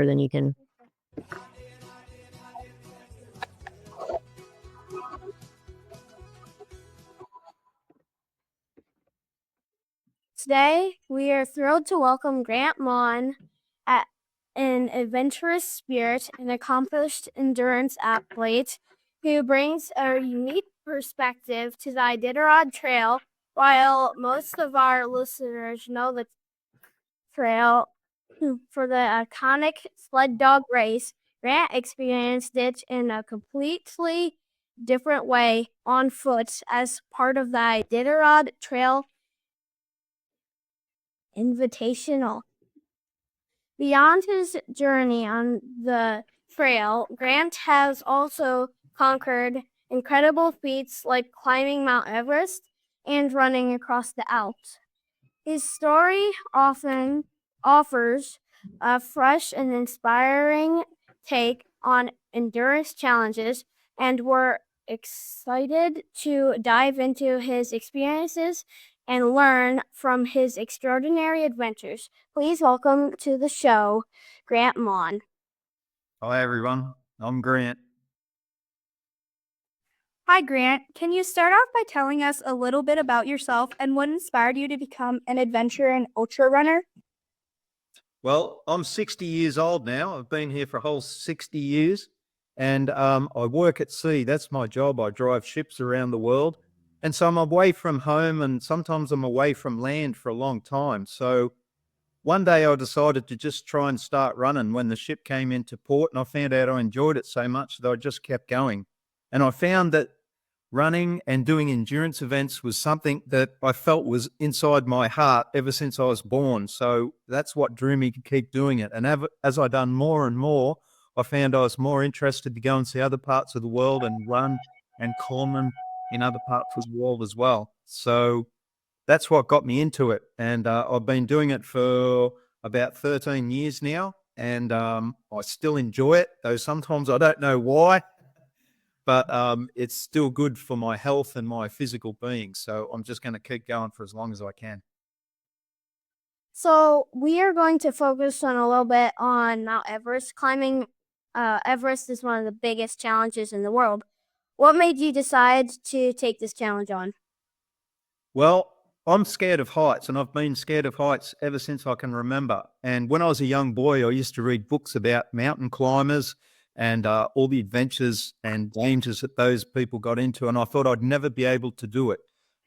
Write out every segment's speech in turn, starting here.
then you can. Today, we are thrilled to welcome Grant Maughan, an adventurous spirit and accomplished endurance athlete who brings a unique perspective to the Iditarod Trail. While most of our listeners know the trail for the iconic sled dog race, Grant experienced it in a completely different way on foot as part of the Iditarod Trail Invitational. Beyond his journey on the trail, Grant has also conquered incredible feats like climbing Mount Everest and running across the Alps. His story often offers a fresh and inspiring take on endurance challenges, and we're excited to dive into his experiences and learn from his extraordinary adventures. Please welcome to the show, Grant Maughan. Hi, everyone. I'm Grant. Hi, Grant. Can you start off by telling us a little bit about yourself and what inspired you to become an adventure and ultra runner? Well, I'm 60 years old now. I've been here for a whole 60 years, and I work at sea. That's my job. I drive ships around the world, and so I'm away from home, and sometimes I'm away from land for a long time. So one day I decided to just try and start running when the ship came into port, and I found out I enjoyed it so much that I just kept going. And I found that running and doing endurance events was something that I felt was inside my heart ever since I was born. So that's what drew me to keep doing it. And as I done more and more, I found I was more interested to go and see other parts of the world and run and climb in other parts of the world as well. So that's what got me into it. And I've been doing it for about 13 years now. And I still enjoy it, though sometimes I don't know why. But it's still good for my health and my physical being. So I'm just going to keep going for as long as I can. So we are going to focus on a little bit on Mount Everest. Climbing Everest is one of the biggest challenges in the world. What made you decide to take this challenge on? Well, I'm scared of heights, and I've been scared of heights ever since I can remember. And when I was a young boy, I used to read books about mountain climbers and all the adventures and dangers that those people got into, and I thought I'd never be able to do it.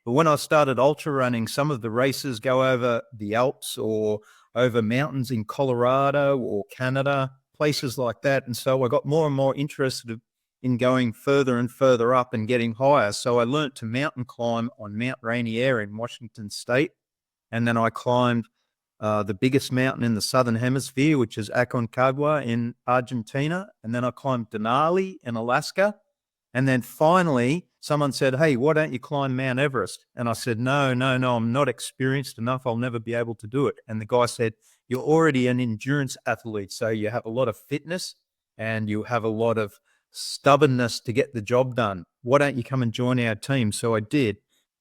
But when I started ultra running, some of the races go over the Alps or over mountains in Colorado or Canada, places like that. And so I got more and more interested in going further and further up and getting higher. So I learnt to mountain climb on Mount Rainier in Washington State. And then I climbed the biggest mountain in the Southern Hemisphere, which is Aconcagua in Argentina. And then I climbed Denali in Alaska. And then finally, someone said, "Hey, why don't you climb Mount Everest?" And I said, no, I'm not experienced enough. I'll never be able to do it. And the guy said, "You're already an endurance athlete, so you have a lot of fitness and you have a lot of stubbornness to get the job done. Why don't you come and join our team?" So I did.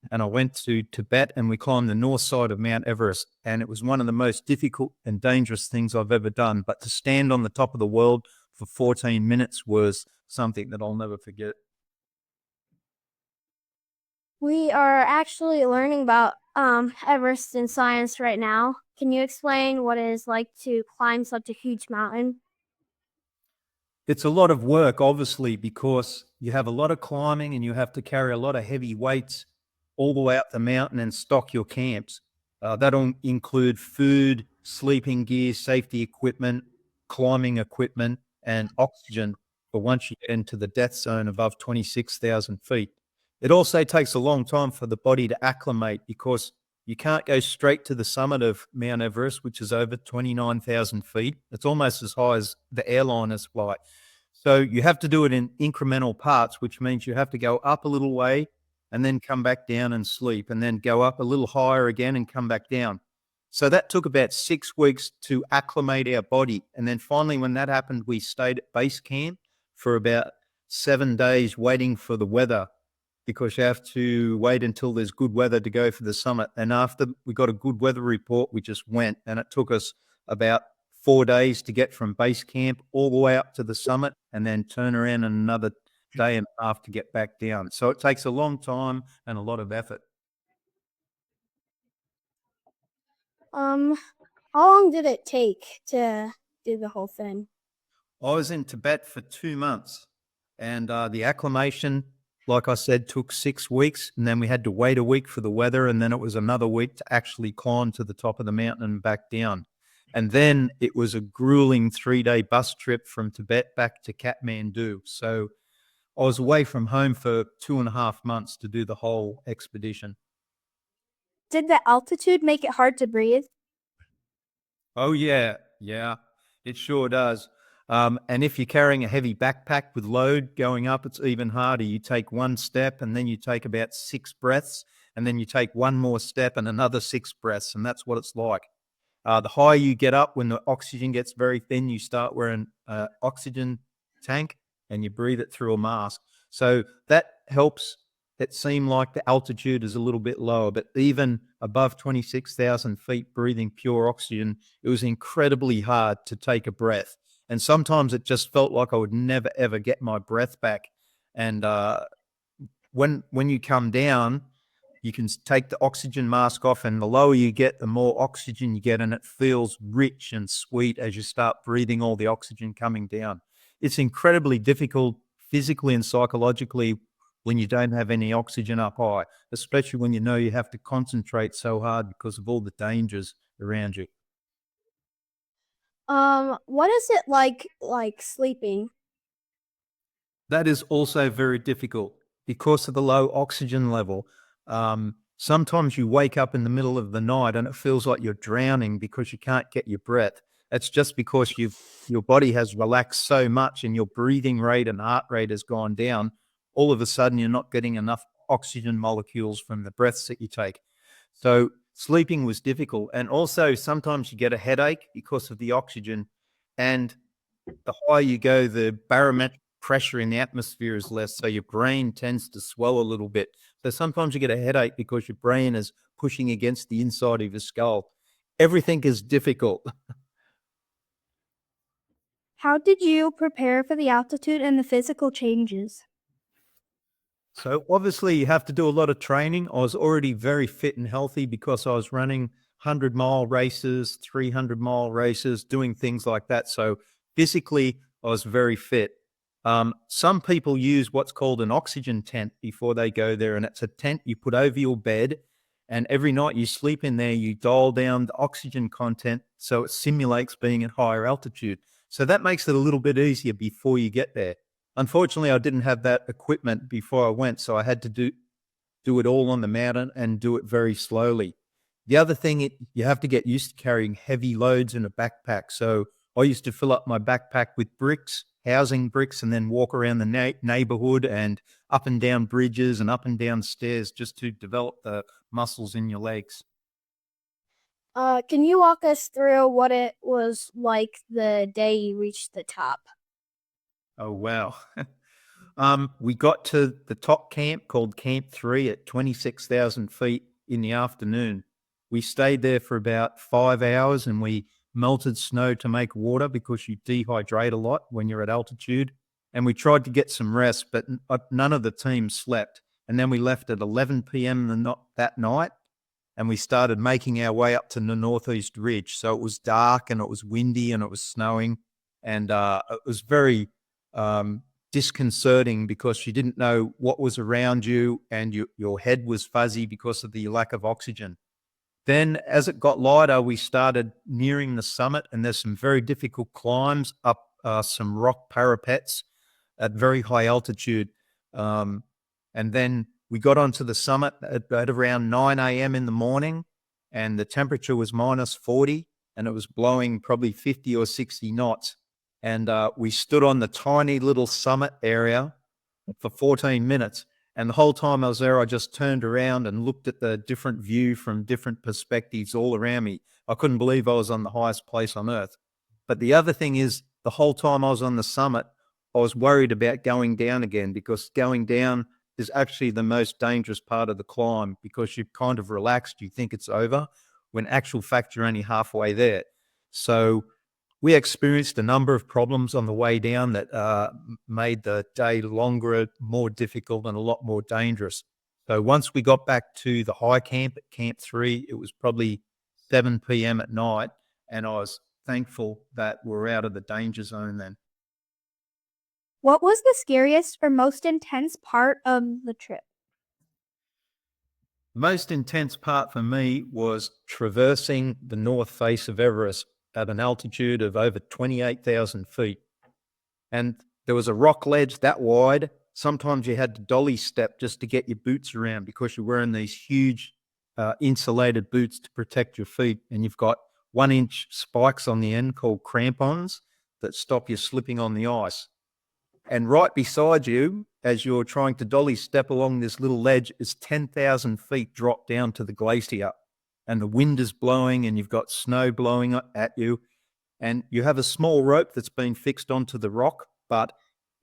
And I went to Tibet and we climbed the north side of Mount Everest. And it was one of the most difficult and dangerous things I've ever done. But to stand on the top of the world for 14 minutes was something that I'll never forget. We are actually learning about Everest in science right now. Can you explain what it is like to climb such a huge mountain? It's a lot of work, obviously, because you have a lot of climbing and you have to carry a lot of heavy weights all the way up the mountain and stock your camps. That'll include food, sleeping gear, safety equipment, climbing equipment, and oxygen for once you get into the death zone above 26,000 feet. It also takes a long time for the body to acclimate because you can't go straight to the summit of Mount Everest, which is over 29,000 feet. It's almost as high as the airliners fly. So you have to do it in incremental parts, which means you have to go up a little way and then come back down and sleep, and then go up a little higher again and come back down. So that took about 6 weeks to acclimate our body. And then finally, when that happened, we stayed at base camp for about 7 days waiting for the weather, because you have to wait until there's good weather to go for the summit. And after we got a good weather report, we just went, and it took us about 4 days to get from base camp all the way up to the summit and then turn around in another day and a half to get back down. So it takes a long time and a lot of effort. How long did it take to do the whole thing? I was in Tibet for 2 months, and the acclimation, like I said, took 6 weeks, and then we had to wait a week for the weather, and then it was another week to actually climb to the top of the mountain and back down. And then it was a grueling 3-day bus trip from Tibet back to Kathmandu. So I was away from home for 2.5 months to do the whole expedition. Did the altitude make it hard to breathe? Oh, yeah. Yeah, it sure does. And if you're carrying a heavy backpack with load going up, it's even harder. You take one step and then you take about 6 breaths, and then you take one more step and another 6 breaths. And that's what it's like. The higher you get up, when the oxygen gets very thin, you start wearing an oxygen tank and you breathe it through a mask. So that helps it seem like the altitude is a little bit lower, but even above 26,000 feet breathing pure oxygen, it was incredibly hard to take a breath. And sometimes it just felt like I would never, ever get my breath back. And when you come down, you can take the oxygen mask off, and the lower you get, the more oxygen you get, and it feels rich and sweet as you start breathing all the oxygen coming down. It's incredibly difficult physically and psychologically when you don't have any oxygen up high, especially when you know you have to concentrate so hard because of all the dangers around you. What is it like sleeping? That is also very difficult because of the low oxygen level. Sometimes you wake up in the middle of the night and it feels like you're drowning because you can't get your breath. It's just because your body has relaxed so much and your breathing rate and heart rate has gone down. All of a sudden, you're not getting enough oxygen molecules from the breaths that you take. So sleeping was difficult. And also sometimes you get a headache because of the oxygen, and the higher you go, the barometric pressure in the atmosphere is less, so your brain tends to swell a little bit. So sometimes you get a headache because your brain is pushing against the inside of your skull. Everything is difficult. How did you prepare for the altitude and the physical changes? So obviously you have to do a lot of training. I was already very fit and healthy because I was running 100-mile races, 300-mile races, doing things like that. So physically I was very fit. Some people use what's called an oxygen tent before they go there, and it's a tent you put over your bed, and every night you sleep in there, you dial down the oxygen content so it simulates being at higher altitude. So that makes it a little bit easier before you get there. Unfortunately, I didn't have that equipment before I went, so I had to do it all on the mountain and do it very slowly. The other thing, you have to get used to carrying heavy loads in a backpack. So I used to fill up my backpack with bricks, housing bricks, and then walk around the neighborhood and up and down bridges and up and down stairs just to develop the muscles in your legs. Can you walk us through what it was like the day you reached the top? Oh, wow. We got to the top camp called Camp 3 at 26,000 feet in the afternoon. We stayed there for about 5 hours and we melted snow to make water because you dehydrate a lot when you're at altitude. And we tried to get some rest, but none of the team slept. And then we left at 11 p.m. that night, and we started making our way up to the Northeast Ridge. So it was dark and it was windy and it was snowing. And it was very disconcerting because you didn't know what was around you, and your head was fuzzy because of the lack of oxygen. Then as it got lighter, we started nearing the summit, and there's some very difficult climbs up some rock parapets at very high altitude. And then we got onto the summit at around 9 a.m. in the morning, and the temperature was -40, and it was blowing probably 50 or 60 knots. And we stood on the tiny little summit area for 14 minutes. And the whole time I was there, I just turned around and looked at the different view from different perspectives all around me. I couldn't believe I was on the highest place on earth. But the other thing is, the whole time I was on the summit, I was worried about going down again, because going down is actually the most dangerous part of the climb, because you're kind of relaxed. You think it's over when actual fact you're only halfway there. So we experienced a number of problems on the way down that made the day longer, more difficult, and a lot more dangerous. So once we got back to the high camp at Camp 3, it was probably 7 p.m. at night, and I was thankful that we're out of the danger zone then. What was the scariest or most intense part of the trip? The most intense part for me was traversing the north face of Everest at an altitude of over 28,000 feet. And there was a rock ledge that wide. Sometimes you had to dolly step just to get your boots around because you're wearing these huge insulated boots to protect your feet. And you've got 1-inch spikes on the end called crampons that stop you slipping on the ice. And right beside you, as you're trying to dolly step along this little ledge, is 10,000 feet drop down to the glacier. And the wind is blowing and you've got snow blowing at you. And you have a small rope that's been fixed onto the rock, but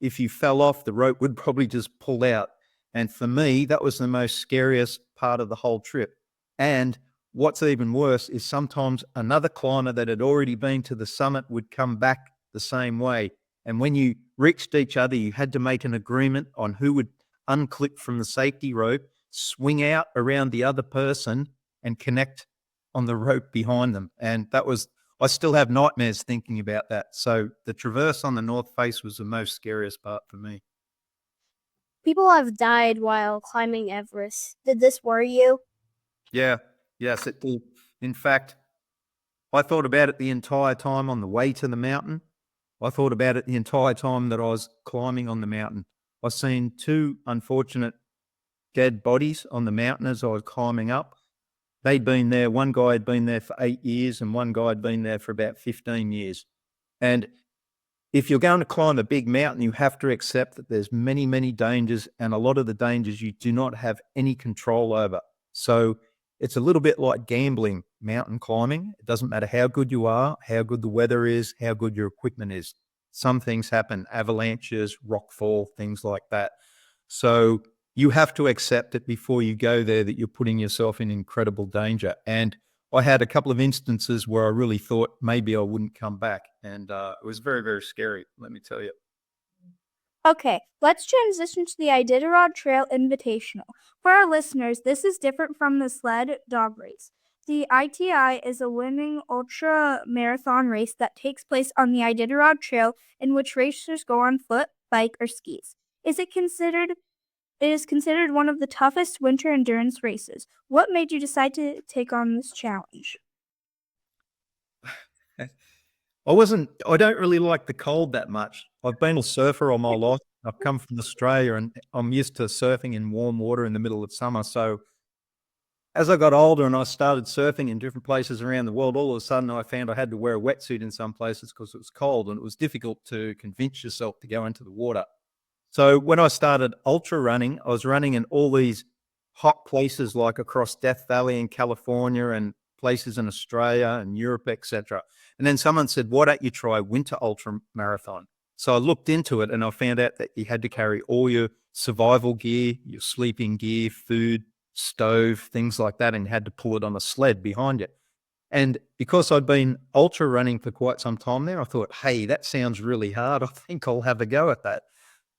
if you fell off, the rope would probably just pull out. And for me, that was the most scariest part of the whole trip. And what's even worse is sometimes another climber that had already been to the summit would come back the same way. And when you reached each other, you had to make an agreement on who would unclip from the safety rope, swing out around the other person, and connect on the rope behind them. And that was, I still have nightmares thinking about that. So the traverse on the north face was the most scariest part for me. People have died while climbing Everest. Did this worry you? Yeah, yes, it did. In fact, I thought about it the entire time on the way to the mountain. I thought about it the entire time that I was climbing on the mountain. I've seen 2 unfortunate dead bodies on the mountain as I was climbing up. They'd been there, one guy had been there for 8 years and one guy had been there for about 15 years. And if you're going to climb a big mountain, you have to accept that there's many, many dangers, and a lot of the dangers you do not have any control over. So it's a little bit like gambling, mountain climbing. It doesn't matter how good you are, how good the weather is, how good your equipment is. Some things happen, avalanches, rockfall, things like that. So you have to accept it before you go there that you're putting yourself in incredible danger. And I had a couple of instances where I really thought maybe I wouldn't come back. And it was very, very scary, let me tell you. Okay, let's transition to the Iditarod Trail Invitational. For our listeners, this is different from the sled dog race. The ITI is a winning ultra marathon race that takes place on the Iditarod Trail, in which racers go on foot, bike, or skis. It is considered one of the toughest winter endurance races. What made you decide to take on this challenge? I don't really like the cold that much. I've been a surfer all my life. I've come from Australia and I'm used to surfing in warm water in the middle of summer. So as I got older and I started surfing in different places around the world, all of a sudden I found I had to wear a wetsuit in some places because it was cold and it was difficult to convince yourself to go into the water. So when I started ultra running, I was running in all these hot places like across Death Valley in California and places in Australia and Europe, etc. And then someone said, why don't you try winter ultra marathon? So I looked into it and I found out that you had to carry all your survival gear, your sleeping gear, food, stove, things like that, and you had to pull it on a sled behind you. And because I'd been ultra running for quite some time there, I thought, hey, that sounds really hard. I think I'll have a go at that.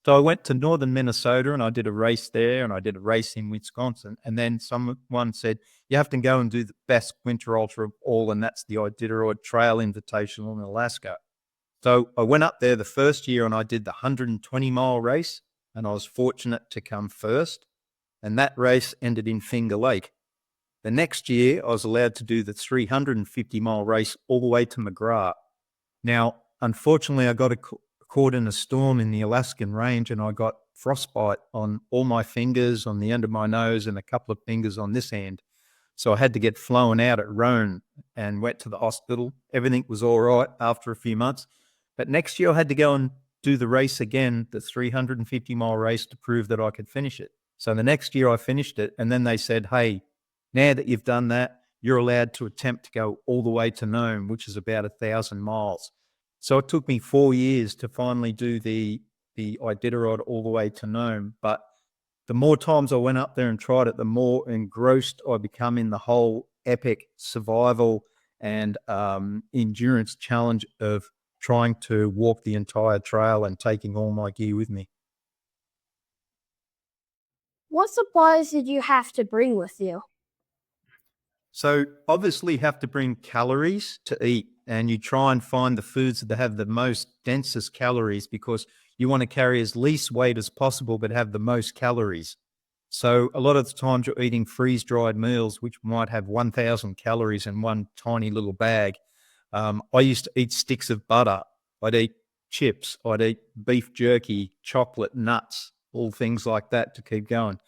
So I went to northern Minnesota and I did a race there and I did a race in Wisconsin. And then someone said, you have to go and do the best winter ultra of all, and that's the Iditarod Trail Invitational in Alaska. So I went up there the first year and I did the 120-mile race, and I was fortunate to come first. And that race ended in Finger Lake. The next year, I was allowed to do the 350-mile race all the way to McGrath. Now, unfortunately, I got caught in a storm in the Alaskan range and I got frostbite on all my fingers, on the end of my nose, and a couple of fingers on this hand. So I had to get flown out at Rhone and went to the hospital. Everything was all right after a few months. But next year I had to go and do the race again, the 350-mile race, to prove that I could finish it. So the next year I finished it, and then they said, hey, now that you've done that, you're allowed to attempt to go all the way to Nome, which is about 1,000 miles. So it took me 4 years to finally do the Iditarod all the way to Nome. But the more times I went up there and tried it, the more engrossed I become in the whole epic survival and endurance challenge of trying to walk the entire trail and taking all my gear with me. What supplies did you have to bring with you? So obviously you have to bring calories to eat, and you try and find the foods that have the most densest calories, because you want to carry as least weight as possible but have the most calories. So a lot of the times you're eating freeze-dried meals which might have 1,000 calories in one tiny little bag. I used to eat sticks of butter. I'd eat chips. I'd eat beef jerky, chocolate, nuts, all things like that to keep going.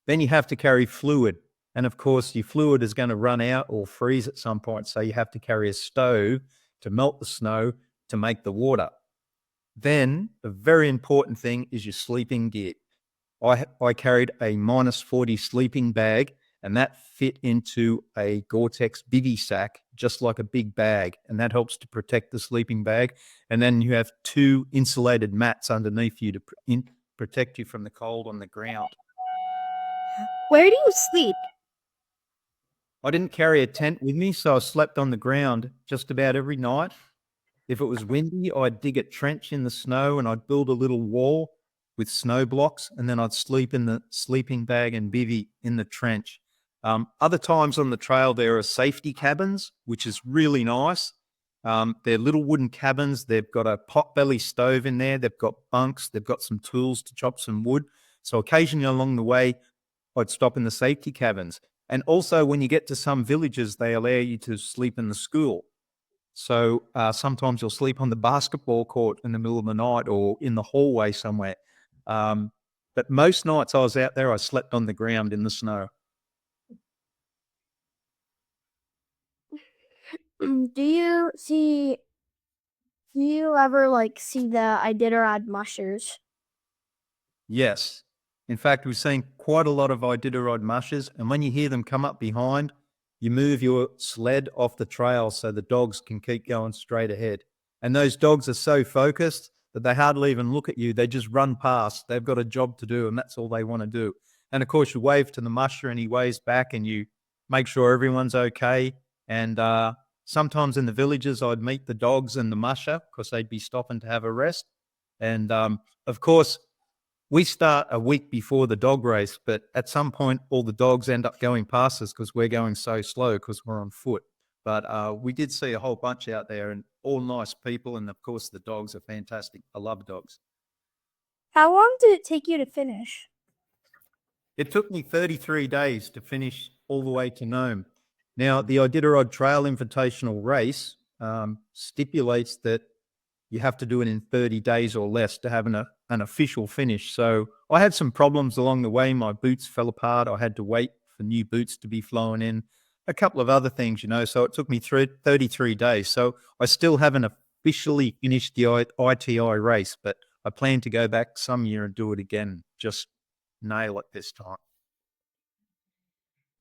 Then you have to carry fluid. And of course, your fluid is going to run out or freeze at some point. So you have to carry a stove to melt the snow to make the water. Then the very important thing is your sleeping gear. I carried a -40 sleeping bag, and that fit into a Gore-Tex bivy sack, just like a big bag. And that helps to protect the sleeping bag. And then you have 2 insulated mats underneath you to protect you from the cold on the ground. Where do you sleep? I didn't carry a tent with me, so I slept on the ground just about every night. If it was windy, I'd dig a trench in the snow and I'd build a little wall with snow blocks, and then I'd sleep in the sleeping bag and bivvy in the trench. Other times on the trail, there are safety cabins, which is really nice. They're little wooden cabins. They've got a potbelly stove in there. They've got bunks. They've got some tools to chop some wood. So occasionally along the way, I'd stop in the safety cabins. And also when you get to some villages, they allow you to sleep in the school. So sometimes you'll sleep on the basketball court in the middle of the night or in the hallway somewhere. But most nights I was out there, I slept on the ground in the snow. Do you ever see the Iditarod mushers? Yes. In fact, we've seen quite a lot of Iditarod mushers, and when you hear them come up behind, you move your sled off the trail so the dogs can keep going straight ahead. And those dogs are so focused that they hardly even look at you. They just run past. They've got a job to do, and that's all they want to do. And of course, you wave to the musher and he waves back, and you make sure everyone's okay. And sometimes in the villages, I'd meet the dogs and the musher because they'd be stopping to have a rest. And of course, we start a week before the dog race, but at some point, all the dogs end up going past us because we're going so slow because we're on foot. But we did see a whole bunch out there, and all nice people. And of course, the dogs are fantastic. I love dogs. How long did it take you to finish? It took me 33 days to finish all the way to Nome. Now, the Iditarod Trail Invitational race stipulates that you have to do it in 30 days or less to have an official finish. So I had some problems along the way. My boots fell apart. I had to wait for new boots to be flown in. A couple of other things, so it took me 33 days. So I still haven't officially finished the ITI race, but I plan to go back some year and do it again. Just nail it this time.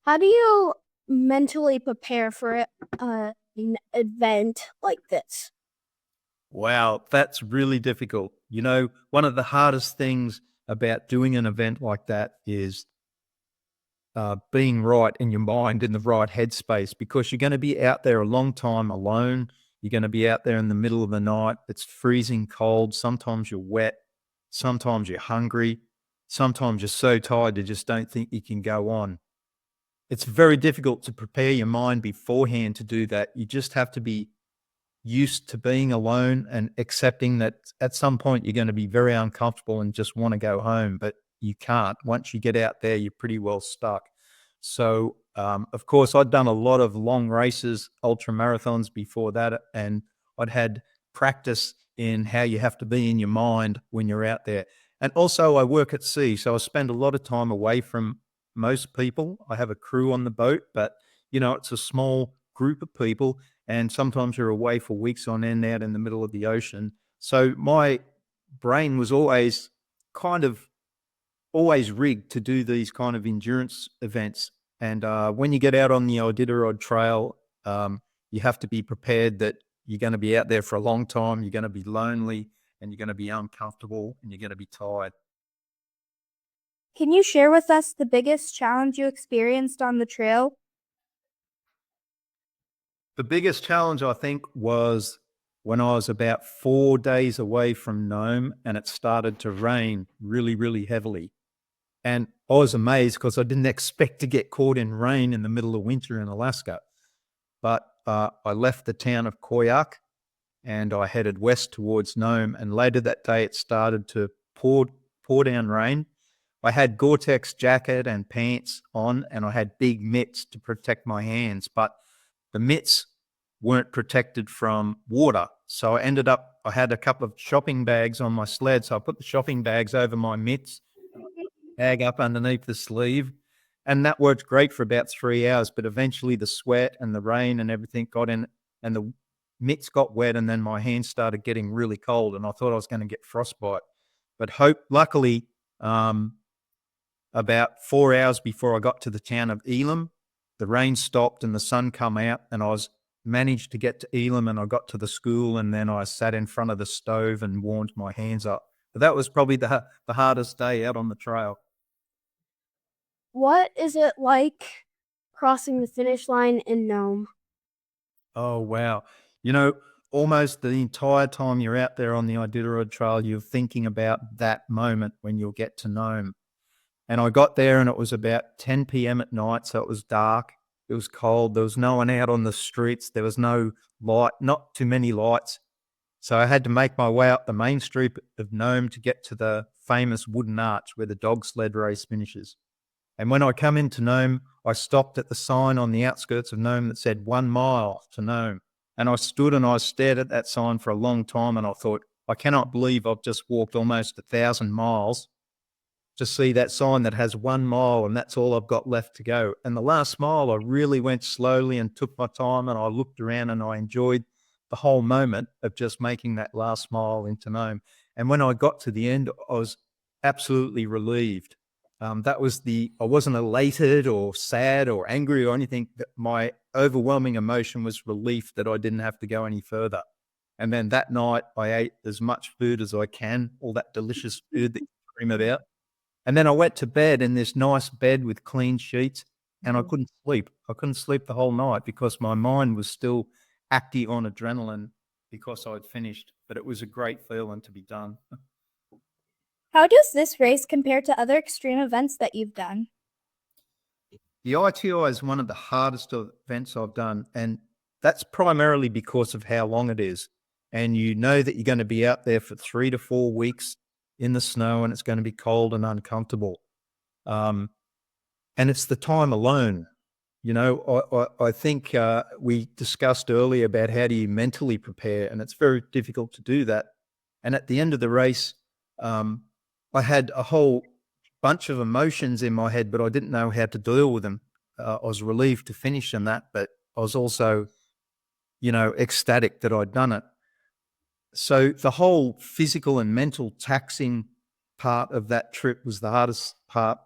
How do you mentally prepare for an event like this? Wow, that's really difficult. One of the hardest things about doing an event like that is being right in your mind, in the right headspace, because you're going to be out there a long time alone. You're going to be out there in the middle of the night. It's freezing cold. Sometimes you're wet. Sometimes you're hungry. Sometimes you're so tired you just don't think you can go on. It's very difficult to prepare your mind beforehand to do that. You just have to be used to being alone and accepting that at some point you're going to be very uncomfortable and just want to go home, but you can't. Once you get out there, you're pretty well stuck. So, of course, I'd done a lot of long races, ultra marathons before that, and I'd had practice in how you have to be in your mind when you're out there. And also, I work at sea, so I spend a lot of time away from most people. I have a crew on the boat, but it's a small group of people, and sometimes you're away for weeks on end out in the middle of the ocean. So my brain was always rigged to do these kind of endurance events. And when you get out on the Iditarod Trail, you have to be prepared that you're going to be out there for a long time, you're going to be lonely, and you're going to be uncomfortable, and you're going to be tired. Can you share with us the biggest challenge you experienced on the trail? The biggest challenge, I think, was when I was about 4 days away from Nome and it started to rain really, really heavily. And I was amazed because I didn't expect to get caught in rain in the middle of winter in Alaska. But I left the town of Koyak and I headed west towards Nome. And later that day, it started to pour down rain. I had Gore-Tex jacket and pants on, and I had big mitts to protect my hands. But the mitts weren't protected from water. So I had a couple of shopping bags on my sled. So I put the shopping bags over my mitts, bag up underneath the sleeve. And that worked great for about 3 hours. But eventually the sweat and the rain and everything got in and the mitts got wet. And then my hands started getting really cold and I thought I was going to get frostbite. But luckily, about 4 hours before I got to the town of Elam, the rain stopped and the sun come out and I managed to get to Elam and I got to the school and then I sat in front of the stove and warmed my hands up. But that was probably the hardest day out on the trail. What is it like crossing the finish line in Nome? Oh, wow. You know, almost the entire time you're out there on the Iditarod Trail, you're thinking about that moment when you'll get to Nome. And I got there and it was about 10 p.m. at night, so it was dark. It was cold. There was no one out on the streets. There was no light, not too many lights. So I had to make my way up the main street of Nome to get to the famous wooden arch where the dog sled race finishes. And when I come into Nome, I stopped at the sign on the outskirts of Nome that said 1 mile to Nome. And I stood and I stared at that sign for a long time and I thought, I cannot believe I've just walked almost 1,000 miles to see that sign that has 1 mile and that's all I've got left to go. And the last mile, I really went slowly and took my time and I looked around and I enjoyed the whole moment of just making that last mile into Nome. And when I got to the end, I was absolutely relieved. I wasn't elated or sad or angry or anything. My overwhelming emotion was relief that I didn't have to go any further. And then that night I ate as much food as I can, all that delicious food that you dream about. And then I went to bed in this nice bed with clean sheets and I couldn't sleep. I couldn't sleep the whole night because my mind was still acting on adrenaline because I'd finished. But it was a great feeling to be done. How does this race compare to other extreme events that you've done? The ITI is one of the hardest events I've done, and that's primarily because of how long it is. And you know that you're going to be out there for 3 to 4 weeks in the snow and it's going to be cold and uncomfortable. And it's the time alone. You know, I think we discussed earlier about how do you mentally prepare, and it's very difficult to do that. And at the end of the race, I had a whole bunch of emotions in my head, but I didn't know how to deal with them. I was relieved to finish in that, but I was also, ecstatic that I'd done it. So the whole physical and mental taxing part of that trip was the hardest part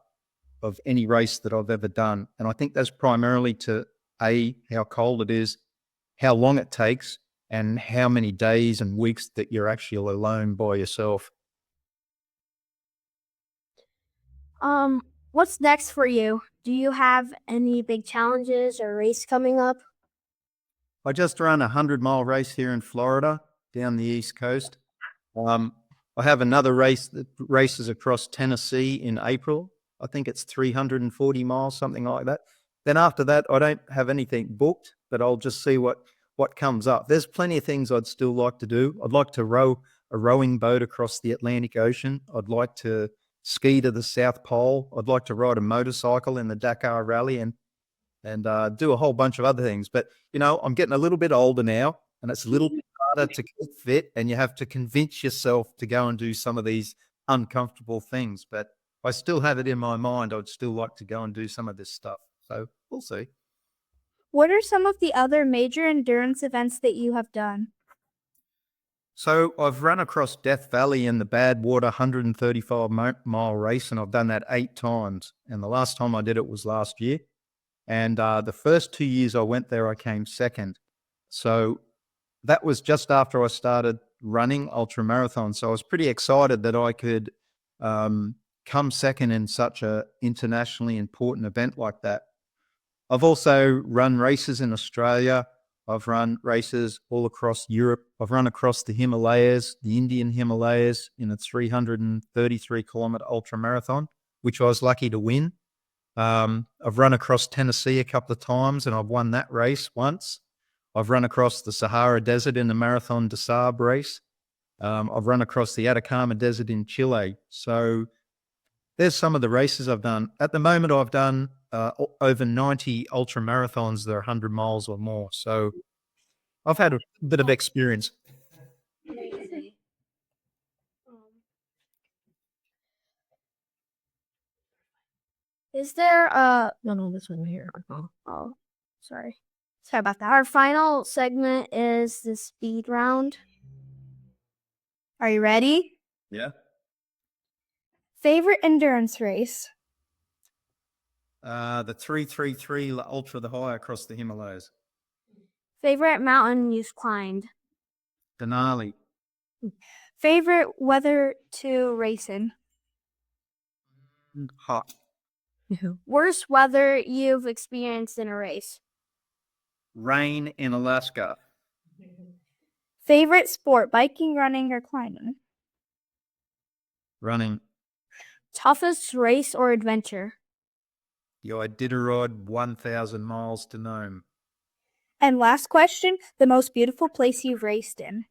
of any race that I've ever done. And I think that's primarily to how cold it is, how long it takes, and how many days and weeks that you're actually alone by yourself. What's next for you? Do you have any big challenges or race coming up? I just ran a 100-mile race here in Florida down the East Coast. I have another race that races across Tennessee in April. I think it's 340 miles, something like that. Then after that, I don't have anything booked, but I'll just see what comes up. There's plenty of things I'd still like to do. I'd like to row a rowing boat across the Atlantic Ocean. I'd like to ski to the South Pole. I'd like to ride a motorcycle in the Dakar Rally and do a whole bunch of other things. But, I'm getting a little bit older now and it's a little bit harder to keep fit and you have to convince yourself to go and do some of these uncomfortable things. But I still have it in my mind. I'd still like to go and do some of this stuff. So we'll see. What are some of the other major endurance events that you have done? So I've run across Death Valley in the Badwater 135-mile race, and I've done that 8 times. And the last time I did it was last year. And the first 2 years I went there, I came second. So that was just after I started running ultramarathon. So I was pretty excited that I could come second in such an internationally important event like that. I've also run races in Australia. I've run races all across Europe. I've run across the Himalayas, the Indian Himalayas, in a 333-kilometer ultra marathon, which I was lucky to win. I've run across Tennessee a couple of times, and I've won that race once. I've run across the Sahara Desert in the Marathon des Sables race. I've run across the Atacama Desert in Chile. So there's some of the races I've done. At the moment, I've done over 90 ultra marathons that are 100 miles or more. So I've had a bit of experience. Amazing. Is there no, this one here. Oh, sorry. Sorry about that. Our final segment is the speed round. Are you ready? Yeah. Favorite endurance race? The 333 Ultra the High across the Himalayas. Favorite mountain you've climbed? Denali. Favorite weather to race in? Hot. Worst weather you've experienced in a race? Rain in Alaska. Favorite sport, biking, running, or climbing? Running. Toughest race or adventure? The Iditarod 1,000 miles to Nome. And last question, the most beautiful place you've raced in?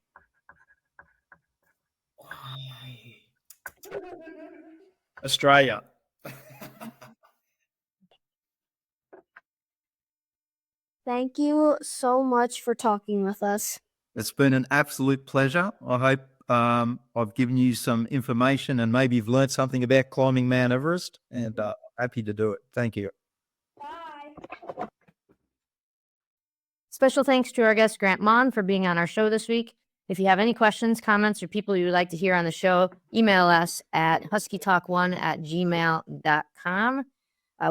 Australia. Thank you so much for talking with us. It's been an absolute pleasure. I hope I've given you some information and maybe you've learned something about climbing Mount Everest, and happy to do it. Thank you. Bye. Special thanks to our guest, Grant Maughan, for being on our show this week. If you have any questions, comments, or people you would like to hear on the show, email us at huskytalk1@gmail.com.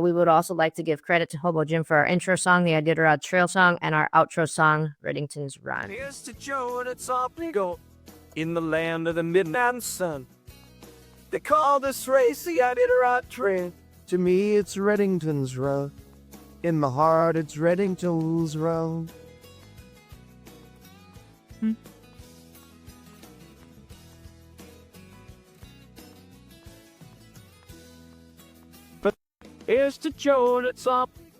We would also like to give credit to Hobo Jim for our intro song, the Iditarod Trail song, and our outro song, Reddington's Run. Here's to Joe and it's obligo in the land of the midnight sun. They call this race the Iditarod Trail. To me, it's Reddington's Run. In my heart, it's Reddington's Run. But here's to Joe and it's obligo.